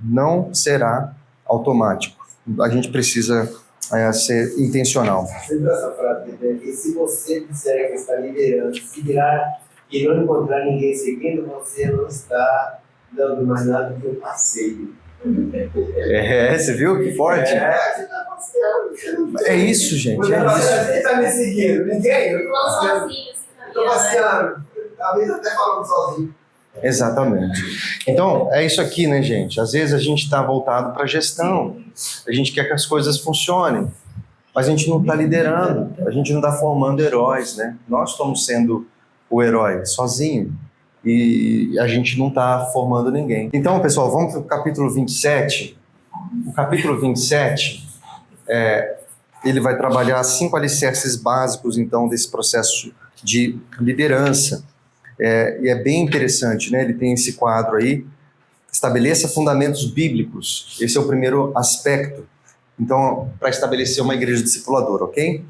não será automático. A gente precisa ser intencional. Você viu essa frase, né? E se você disser que está liderando, se virar e não encontrar ninguém seguindo, você não está dando mais nada do que um passeio. Você viu que forte? Você está passeando. É isso, gente. Você está me seguindo, ninguém. Eu estou passeando. Talvez até falando sozinho. Exatamente. Então, é isso aqui, né, gente? Às vezes a gente está voltado para a gestão, a gente quer que as coisas funcionem, mas a gente não está liderando, a gente não está formando heróis, né? Nós estamos sendo o herói sozinho e a gente não está formando ninguém. Então, pessoal, vamos para o capítulo 27. O capítulo 27, ele vai trabalhar 5 alicerces básicos, então, desse processo de liderança. E é bem interessante, né? Ele tem esse quadro aí, estabeleça fundamentos bíblicos. Esse é o primeiro aspecto. Então, para estabelecer uma igreja discipuladora, ok?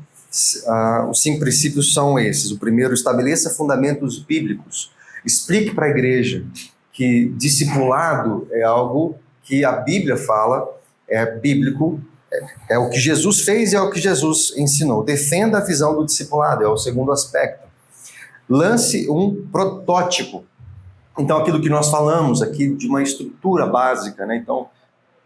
Os 5 princípios são esses. O primeiro, estabeleça fundamentos bíblicos. Explique para a igreja que discipulado é algo que a Bíblia fala, é bíblico, é o que Jesus fez e é o que Jesus ensinou. Defenda a visão do discipulado, é o segundo aspecto. Lance um protótipo. Então, aquilo que nós falamos aqui de uma estrutura básica, né? Então,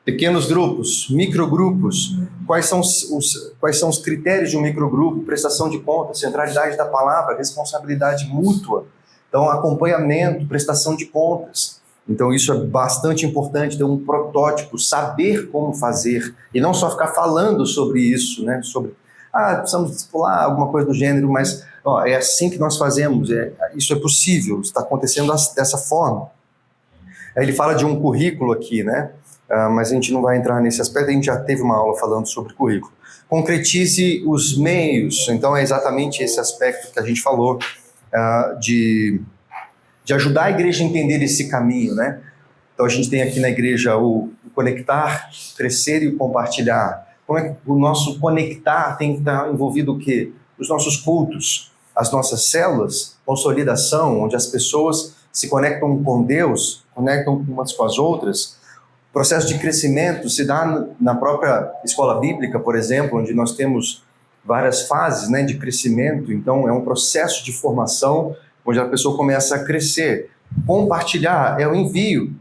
pequenos grupos, microgrupos, quais são os critérios de um microgrupo, prestação de contas, centralidade da palavra, responsabilidade mútua, então acompanhamento, prestação de contas. Então isso é bastante importante, ter um protótipo, saber como fazer, e não só ficar falando sobre isso, né? Sobre, precisamos discipular, alguma coisa do gênero, mas é assim que nós fazemos, isso é possível, está acontecendo dessa forma. Aí ele fala de um currículo aqui, né? Mas a gente não vai entrar nesse aspecto, a gente já teve uma aula falando sobre currículo. Concretize os meios, então é exatamente esse aspecto que a gente falou, de ajudar a igreja a entender esse caminho, né? Então a gente tem aqui na igreja o conectar, crescer e o compartilhar. Como é que o nosso conectar tem que estar envolvido o quê? Os nossos cultos, as nossas células, consolidação, onde as pessoas se conectam com Deus, conectam umas com as outras. O processo de crescimento se dá na própria escola bíblica, por exemplo, onde nós temos várias fases, né, de crescimento. Então, é um processo de formação onde a pessoa começa a crescer. Compartilhar é o envio.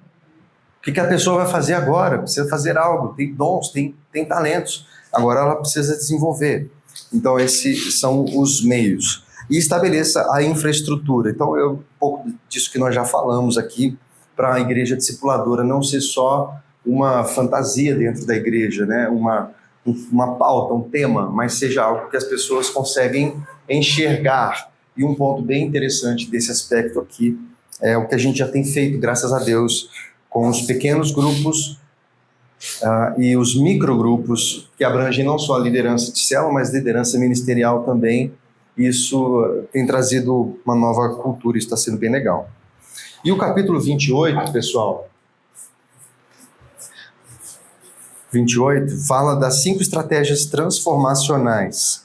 O que a pessoa vai fazer agora? Precisa fazer algo, tem dons, tem talentos. Agora ela precisa desenvolver. Então, esses são os meios. E estabeleça a infraestrutura. Então, é um pouco disso que nós já falamos aqui, para a igreja discipuladora não ser só uma fantasia dentro da igreja, né? Uma pauta, um tema, mas seja algo que as pessoas conseguem enxergar. E um ponto bem interessante desse aspecto aqui é o que a gente já tem feito, graças a Deus, com os pequenos grupos e os microgrupos, que abrangem não só a liderança de célula, mas liderança ministerial também. Isso tem trazido uma nova cultura, isso está sendo bem legal. E o capítulo 28, pessoal, 28, fala das 5 estratégias transformacionais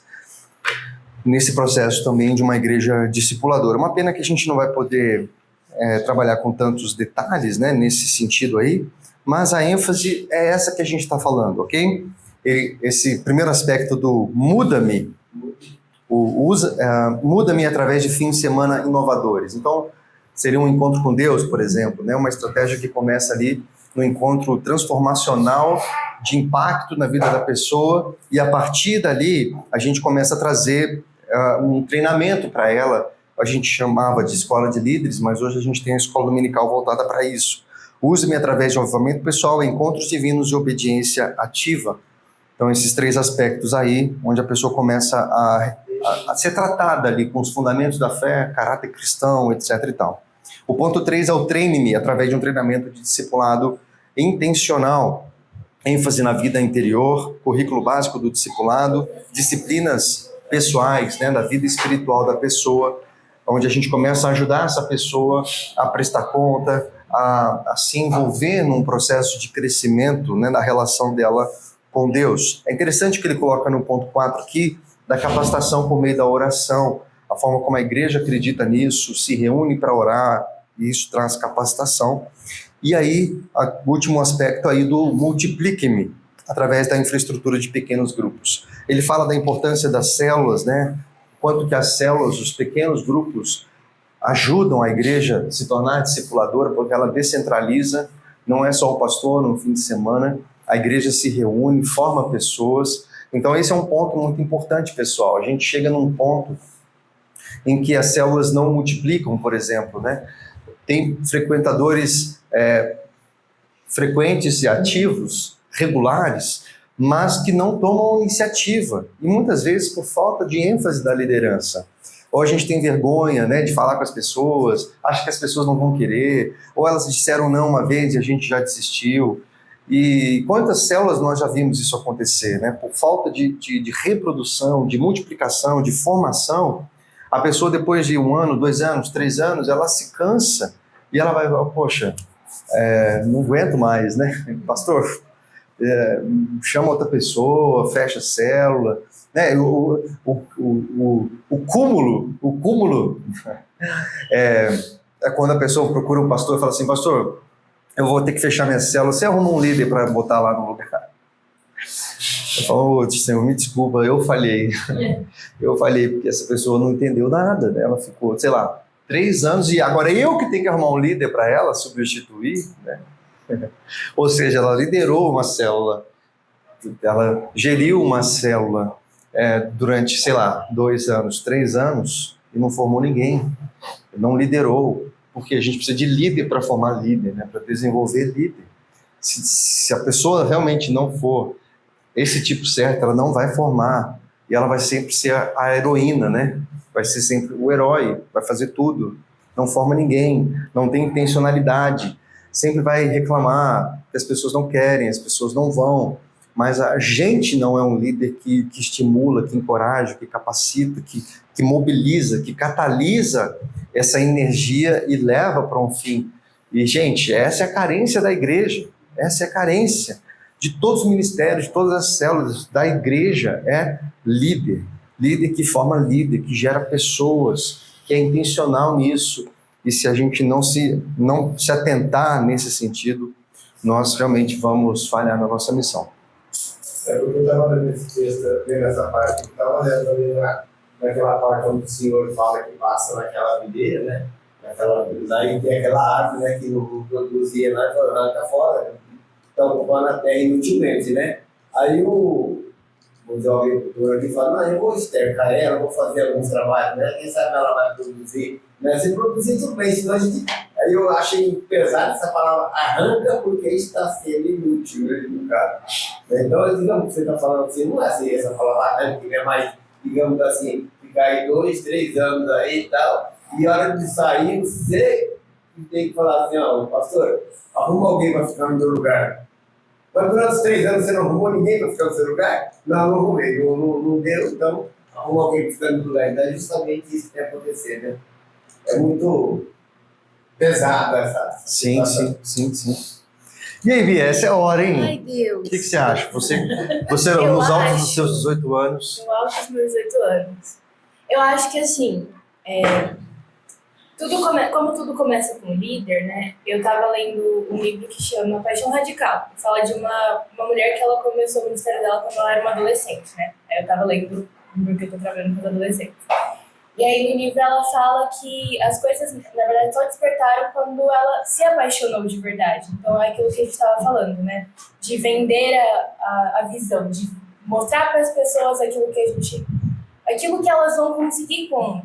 nesse processo também de uma igreja discipuladora. Uma pena que a gente não vai poder trabalhar com tantos detalhes, né, nesse sentido aí, mas a ênfase é essa que a gente está falando, ok? Esse primeiro aspecto do muda-me, muda-me através de fins de semana inovadores. Então, seria um encontro com Deus, por exemplo, né? Uma estratégia que começa ali no encontro transformacional de impacto na vida da pessoa, e a partir dali a gente começa a trazer um treinamento para ela. A gente chamava de escola de líderes, mas hoje a gente tem a escola dominical voltada para isso. Use-me através de avivamento pessoal, encontros divinos e obediência ativa. Então, esses 3 aspectos aí, onde a pessoa começa a ser tratada ali com os fundamentos da fé, caráter cristão, etc. e tal. O ponto 3 é o treine-me, através de um treinamento de discipulado intencional. ênfase na vida interior, currículo básico do discipulado, disciplinas pessoais, né, da vida espiritual da pessoa, onde a gente começa a ajudar essa pessoa a prestar conta, a se envolver num processo de crescimento, né, da relação dela com Deus. É interessante que ele coloca no ponto 4 aqui, da capacitação por meio da oração, a forma como a igreja acredita nisso, se reúne para orar, e isso traz capacitação. E aí, o último aspecto aí do multiplique-me, através da infraestrutura de pequenos grupos. Ele fala da importância das células, né? Quanto que as células, os pequenos grupos, ajudam a igreja a se tornar discipuladora, porque ela descentraliza, não é só o pastor no fim de semana, a igreja se reúne, forma pessoas. Então esse é um ponto muito importante, pessoal. A gente chega num ponto em que as células não multiplicam, por exemplo, né? Tem frequentadores frequentes e ativos, regulares, mas que não tomam iniciativa, e muitas vezes por falta de ênfase da liderança. Ou a gente tem vergonha, né, de falar com as pessoas, acha que as pessoas não vão querer, ou elas disseram não uma vez e a gente já desistiu. E quantas células nós já vimos isso acontecer, né? Por falta de reprodução, de multiplicação, de formação, a pessoa depois de 1 ano, 2 anos, 3 anos, ela se cansa e ela vai, poxa, não aguento mais, né? Pastor, chama outra pessoa, fecha a célula, né? O cúmulo é quando a pessoa procura um pastor e fala assim, pastor, eu vou ter que fechar minha célula, você arruma um líder para botar lá no lugar? Eu falo, Senhor, me desculpa, eu falhei. Eu falhei porque essa pessoa não entendeu nada, né? Ela ficou, sei lá, 3 anos e agora eu que tenho que arrumar um líder para ela substituir, né? Ou seja, ela liderou uma célula, ela geriu uma célula durante, sei lá, 2 anos, 3 anos e não formou ninguém, não liderou, porque a gente precisa de líder para formar líder, né? Para desenvolver líder. Se a pessoa realmente não for esse tipo certo, ela não vai formar e ela vai sempre ser a heroína, né? Vai ser sempre o herói, vai fazer tudo, não forma ninguém, não tem intencionalidade, sempre vai reclamar que as pessoas não querem, as pessoas não vão, mas a gente não é um líder que estimula, que encoraja, que capacita, que mobiliza, que catalisa essa energia e leva para um fim. E, gente, essa é a carência da igreja, essa é a carência de todos os ministérios, de todas as células da igreja, é líder. Líder que forma líder, que gera pessoas, que é intencional nisso. E se a gente não se atentar nesse sentido, nós realmente vamos falhar na nossa missão. Porque eu estava lendo esse texto, vendo essa parte, eu estava lendo ali naquela parte onde o Senhor fala que passa naquela videira, né? Daí tem aquela árvore, né, que não produzia nada, arranca fora, né? Então, ocupando a terra inutilmente, né? Aí o jovem agricultor ali fala, não, eu vou estercar ela, vou fazer alguns trabalhos, né? Quem sabe ela vai produzir, né? Se produzir, tudo bem, senão a gente... Aí eu achei pesado essa palavra arranca, porque está sendo inútil, né, no caso. Então, digamos que você está falando assim, não é assim essa palavra arranca, que é mais, digamos assim, ficar aí 2, 3 anos aí e tal, e a hora de sair, você tem que falar assim, ó, pastor, arruma alguém para ficar no meu lugar. Mas durante os 3 anos você não arrumou ninguém para ficar no seu lugar? Não arrumei, não deu, então arruma alguém para ficar no lugar. Então é justamente isso que tem que acontecer, né? É muito pesado essa situação. Sim. E aí, Bia, essa é a hora, hein? Ai, Deus. O que você acha? Você Eu nos altos acho. dos seus 18 anos... No alto dos meus 18 anos. Eu acho que assim, como tudo começa com líder, né? Eu tava lendo um livro que chama Paixão Radical. Fala de uma mulher que ela começou o ministério dela quando ela era uma adolescente, né? Aí eu tava lendo porque eu tô trabalhando com os adolescentes. E aí no livro ela fala que as coisas, na verdade, só despertaram quando ela se apaixonou de verdade. Então é aquilo que a gente estava falando, né? De vender a visão, de mostrar para as pessoas aquilo que elas vão conseguir com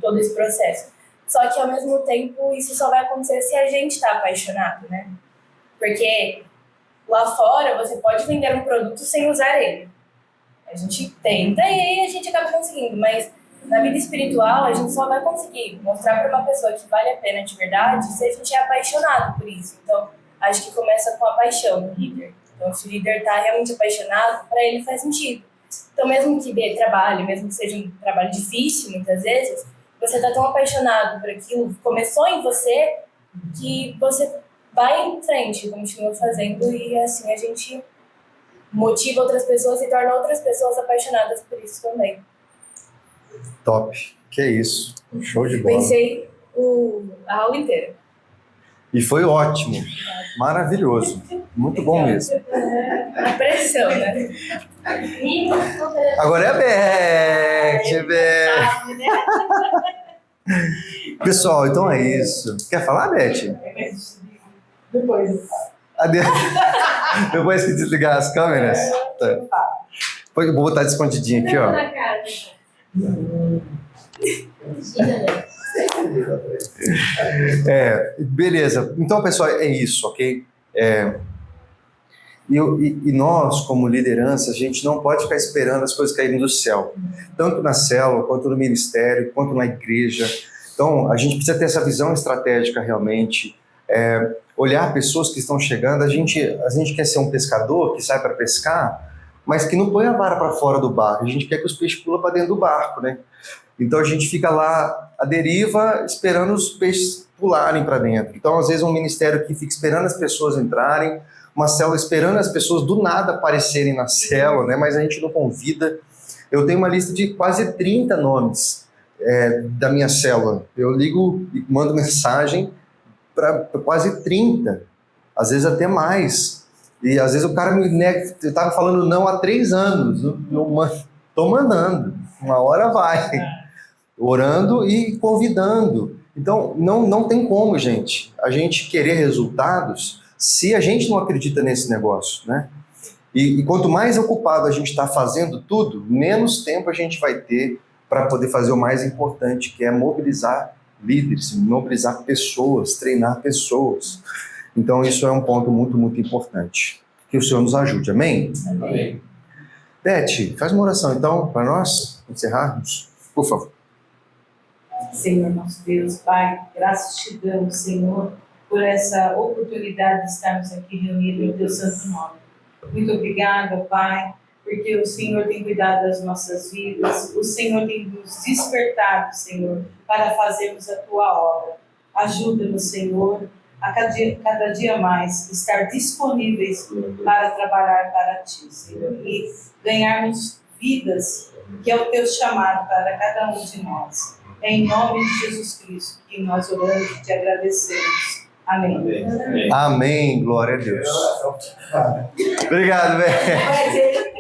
todo esse processo. Só que ao mesmo tempo isso só vai acontecer se a gente está apaixonado, né? Porque lá fora você pode vender um produto sem usar ele. A gente tenta e aí a gente acaba conseguindo, mas na vida espiritual, a gente só vai conseguir mostrar para uma pessoa que vale a pena de verdade se a gente é apaixonado por isso. Então, acho que começa com a paixão do líder. Então, se o líder está realmente apaixonado, para ele faz sentido. Então, mesmo que dê trabalho, mesmo que seja um trabalho difícil, muitas vezes, você está tão apaixonado por aquilo, começou em você, que você vai em frente, continua fazendo e assim a gente motiva outras pessoas e torna outras pessoas apaixonadas por isso também. Top. Que isso. Show de bola. Pensei a aula inteira. E foi ótimo. Maravilhoso. Muito bom mesmo. A pressão, né? Agora é a Beth. Pessoal, então é isso. Quer falar, Beth? Depois. Depois que desligar as câmeras? Tá. Vou botar escondidinho aqui, ó. Beleza. Então, pessoal, é isso, ok? E nós, como liderança, a gente não pode ficar esperando as coisas caírem do céu, tanto na célula, quanto no ministério, quanto na igreja. Então, a gente precisa ter essa visão estratégica realmente, olhar pessoas que estão chegando. A gente quer ser um pescador que sai para pescar, mas que não põe a vara para fora do barco. A gente quer que os peixes pulam para dentro do barco, né? Então, a gente fica lá à deriva, esperando os peixes pularem para dentro. Então, às vezes, um ministério que fica esperando as pessoas entrarem, uma célula esperando as pessoas do nada aparecerem na célula, né? Mas a gente não convida. Eu tenho uma lista de quase 30 nomes da minha célula. Eu ligo e mando mensagem para quase 30, às vezes até mais. E às vezes o cara me nega, eu estava falando não há 3 anos, estou mandando, uma hora vai, orando e convidando. Então, não tem como, gente, a gente querer resultados se a gente não acredita nesse negócio, né? E quanto mais ocupado a gente está fazendo tudo, menos tempo a gente vai ter para poder fazer o mais importante, que é mobilizar líderes, mobilizar pessoas, treinar pessoas. Então, isso é um ponto muito, muito importante. Que o Senhor nos ajude, amém? Amém. Beth, faz uma oração, então, para nós encerrarmos, por favor. Senhor nosso Deus, Pai, graças te damos, Senhor, por essa oportunidade de estarmos aqui reunidos em teu santo nome. Muito obrigada, Pai, porque o Senhor tem cuidado das nossas vidas, o Senhor tem nos despertado, Senhor, para fazermos a tua obra. Ajuda-nos, Senhor, a cada dia mais estar disponíveis para trabalhar para ti, Senhor, e ganharmos vidas, que é o teu chamado para cada um de nós. É em nome de Jesus Cristo que nós oramos e te agradecemos. Amém. Amém. Amém, glória a Deus. Obrigado, velho.